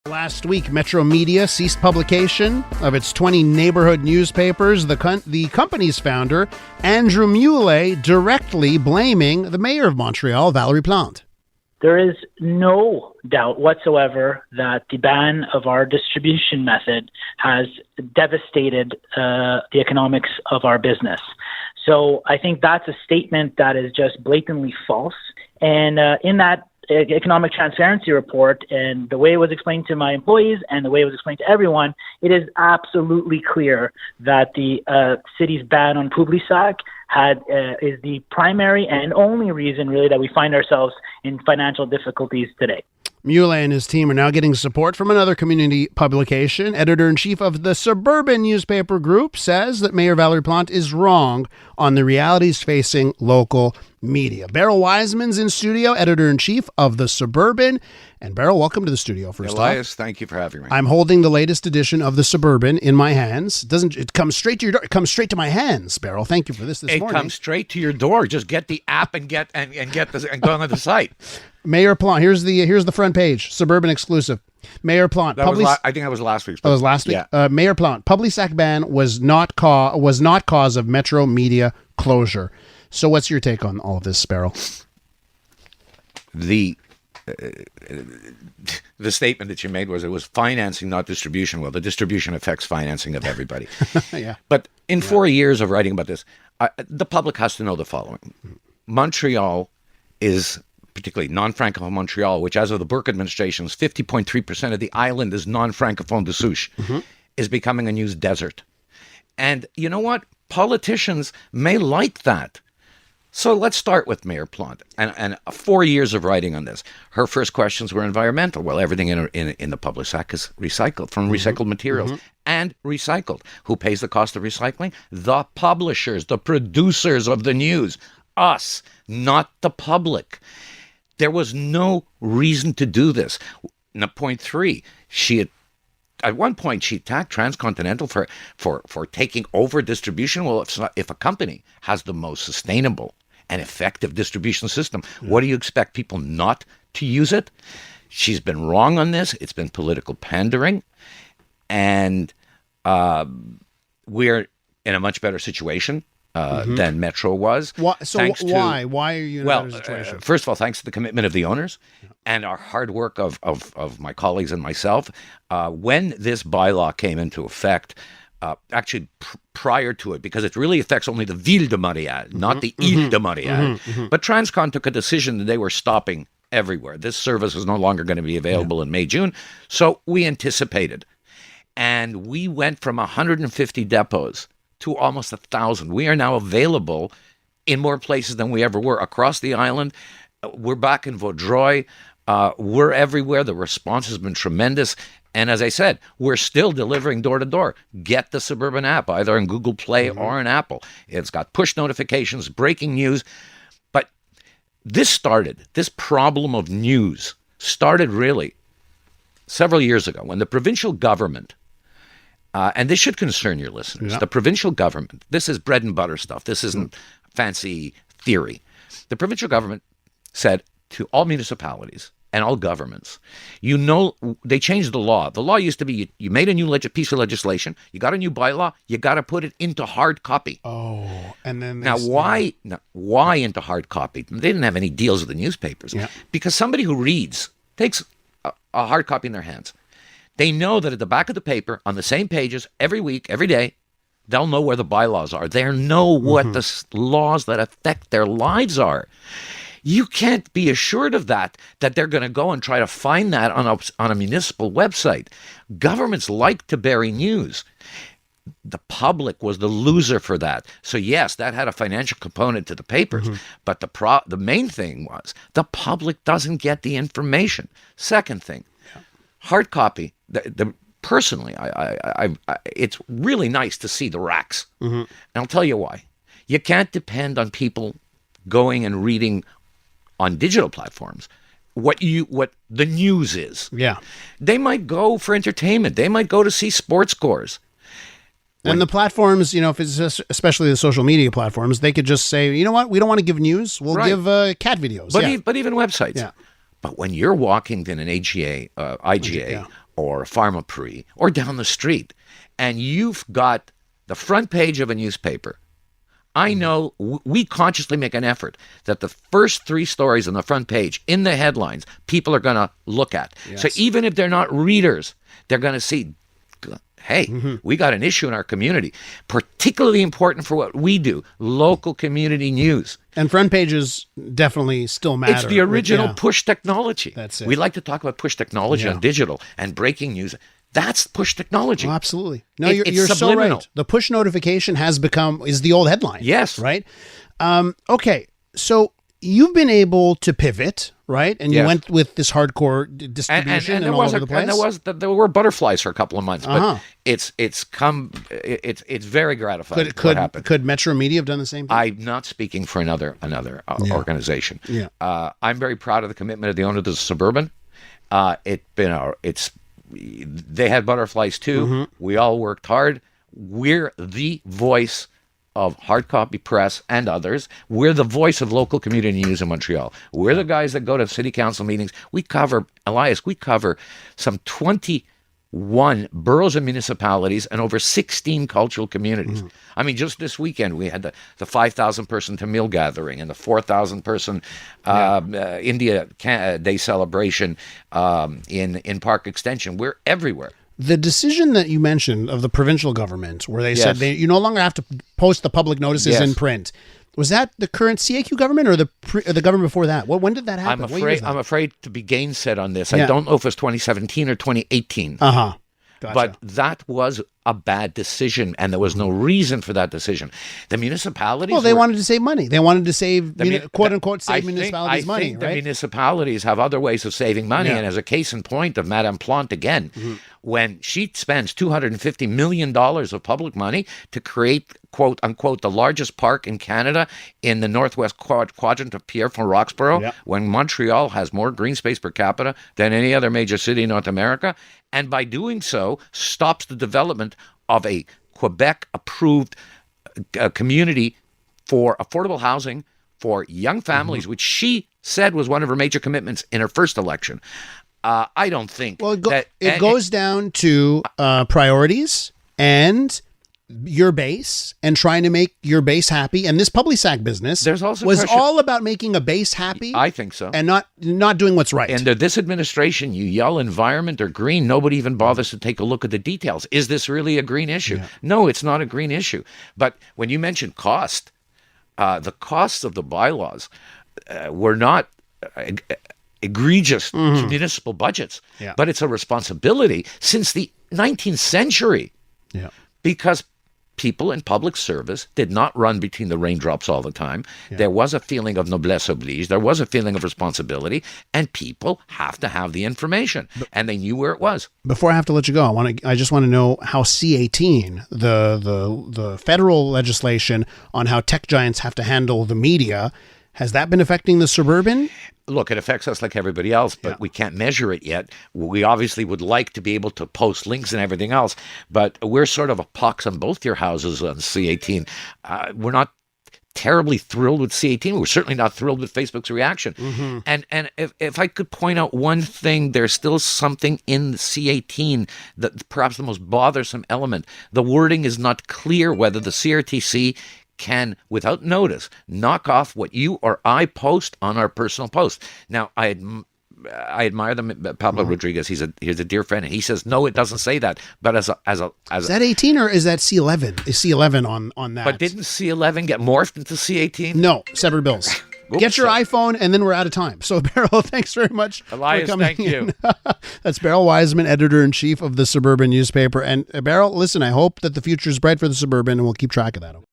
Last week, Metro Media ceased publication of its 20 neighborhood newspapers. The company's founder, Andrew Muley, directly blaming the mayor of Montreal, Valérie Plante. There is no doubt whatsoever that the ban of our distribution method has devastated the economics of our business. So I think that's a statement that is just blatantly false. And in that economic transparency report, and the way it was explained to my employees and the way it was explained to everyone, it is absolutely clear that the city's ban on Publisac is the primary and only reason really that we find ourselves in financial difficulties today. Muley and his team are now getting support from another community publication. Editor-in-chief of the Suburban newspaper group says that Mayor Valérie Plante is wrong on the realities facing local media. Beryl Wajsman's in studio, editor-in-chief of the Suburban. And Beryl, welcome to the studio. First Elias, thank you for having me. I'm holding the latest edition of the Suburban in my hands. It comes straight to your door? It comes straight to my hands, Beryl. Thank you for this morning. It comes straight to your door. Just get the app and go on the site. Mayor Plante, here's the front page, Suburban exclusive. Mayor Plante, I think that was last week's. That was last week. Yeah. Mayor Plante, Publisac ban was not cause of Metro Media closure. So, what's your take on all of this, Beryl? The statement that you made was it was financing, not distribution. Well, the distribution affects financing of everybody. Yeah. But in 4 years of writing about this, the public has to know the following: Montreal is, particularly non-Francophone Montreal, which as of the Burke administration's 50.3% of the island is non-Francophone de souche, is becoming a news desert. And you know what? Politicians may like that. So let's start with Mayor Plante. And 4 years of writing on this. Her first questions were environmental. Well, everything in the Publisac is recycled from recycled materials and recycled. Who pays the cost of recycling? The publishers, the producers of the news. Us, not the public. There was no reason to do this. Now, point three, at one point she attacked Transcontinental for taking over distribution. Well, if a company has the most sustainable and effective distribution system, what do you expect people not to use it? She's been wrong on this. It's been political pandering, and we're in a much better situation than Metro was. Why are you in a better situation? First of all, thanks to the commitment of the owners and our hard work of my colleagues and myself. When this bylaw came into effect, actually prior to it, because it really affects only the Ville de Montréal, not the Ile de Montréal. But Transcon took a decision that they were stopping everywhere. This service is no longer going to be available in May, June. So we anticipated. And we went from 150 depots to almost 1,000. We are now available in more places than we ever were across the island. We're back in Vaudreuil. We're everywhere. The response has been tremendous. And as I said, we're still delivering door to door. Get the Suburban app, either on Google Play or on Apple. It's got push notifications, breaking news. But this problem of news started really several years ago when the provincial government, and this should concern your listeners, the provincial government, this is bread and butter stuff. This isn't fancy theory. The provincial government said to all municipalities and all governments, they changed the law. The law used to be you made a new piece of legislation, you got a new bylaw, you got to put it into hard copy. Oh, and then why into hard copy? They didn't have any deals with the newspapers because somebody who reads takes a hard copy in their hands. They know that at the back of the paper, on the same pages, every week, every day, they'll know where the bylaws are. They know what the laws that affect their lives are. You can't be assured of that they're going to go and try to find that on a municipal website. Governments like to bury news. The public was the loser for that. So yes, that had a financial component to the papers, but the main thing was the public doesn't get the information. Second thing, hard copy. Personally, it's really nice to see the racks, and I'll tell you why. You can't depend on people going and reading on digital platforms what the news is. Yeah, they might go for entertainment. They might go to see sports scores. And the platforms, if it's especially the social media platforms, they could just say, you know what, we don't want to give news. We'll give cat videos. But even websites. Yeah. But when you're walking in an IGA or Pharmaprix or down the street, and you've got the front page of a newspaper, I know we consciously make an effort that the first 3 stories on the front page in the headlines, people are going to look at. Yes. So even if they're not readers, they're going to see, hey, we got an issue in our community, particularly important for what we do, local community news. And front pages definitely still matter. It's the original push technology. That's it. We like to talk about push technology on digital and breaking news. That's push technology. Oh, absolutely. No, It's you're so subliminal. right. The push notification is the old headline. Yes. Right? Okay. So you've been able to pivot, right? And you Yes. went with this hardcore distribution and all over the place. And there were butterflies for a couple of months, but it's very gratifying. What happened? Could Metro Media have done the same thing? I'm not speaking for another organization. Yeah. I'm very proud of the commitment of the owner of the Suburban. They had butterflies too. We all worked hard. We're the voice of hard copy press and others. We're the voice of local community news in Montreal. We're the guys that go to city council meetings. We cover some 21 boroughs and municipalities and over 16 cultural communities. I mean, just this weekend, we had the 5,000 person Tamil gathering and the 4,000 person India Day celebration in Park Extension. We're everywhere. The decision that you mentioned of the provincial government, where they said you no longer have to post the public notices in print, was that the current CAQ government or the government before that? When did that happen? I'm afraid to be gainsaid on this. I don't know if it was 2017 or 2018. Gotcha. But that was a bad decision, and there was no reason for that decision. The municipalities... Well, they wanted to save money. They wanted to save, quote-unquote, save municipalities money, I think the right? municipalities have other ways of saving money, and as a case in point of Madame Plante again, when she spends $250 million of public money to create, quote-unquote, the largest park in Canada in the northwest quadrant of Pierre from Roxborough, when Montreal has more green space per capita than any other major city in North America, and by doing so, stops the development of a Quebec-approved community for affordable housing for young families, which she said was one of her major commitments in her first election. I don't think it goes down to priorities and your base and trying to make your base happy. And this Publisac business was all about making a base happy. I think so. And not doing what's right. And this administration, you yell environment or green, nobody even bothers to take a look at the details. Is this really a green issue? Yeah. No, it's not a green issue. But when you mentioned cost, the costs of the bylaws were not egregious to municipal budgets. Yeah. But it's a responsibility since the 19th century. Yeah. Because people in public service did not run between the raindrops all the time. Yeah. There was a feeling of noblesse oblige. There was a feeling of responsibility, and people have to have the information, and they knew where it was. Before I have to let you go, I just want to know how C18, the federal legislation on how tech giants have to handle the media, has that been affecting the Suburban? Look, it affects us like everybody else, but we can't measure it yet. We obviously would like to be able to post links and everything else, but we're sort of a pox on both your houses on C18. We're not terribly thrilled with C18. We're certainly not thrilled with Facebook's reaction. And if I could point out one thing, there's still something in C18 that perhaps the most bothersome element. The wording is not clear whether the CRTC can, without notice, knock off what you or I post on our personal post. Now, I admire Pablo Rodriguez. He's a dear friend, and he says no, it doesn't say that. But as is that 18 or is that C11? Is C11 on that? But didn't C11 get morphed into C18? No, separate bills. Oops, get your iPhone, and then we're out of time. So, Beryl, thanks very much Elias, for coming thank you. That's Beryl Wajsman, editor-in-chief of the Suburban newspaper. And Beryl, listen, I hope that the future is bright for the Suburban, and we'll keep track of that.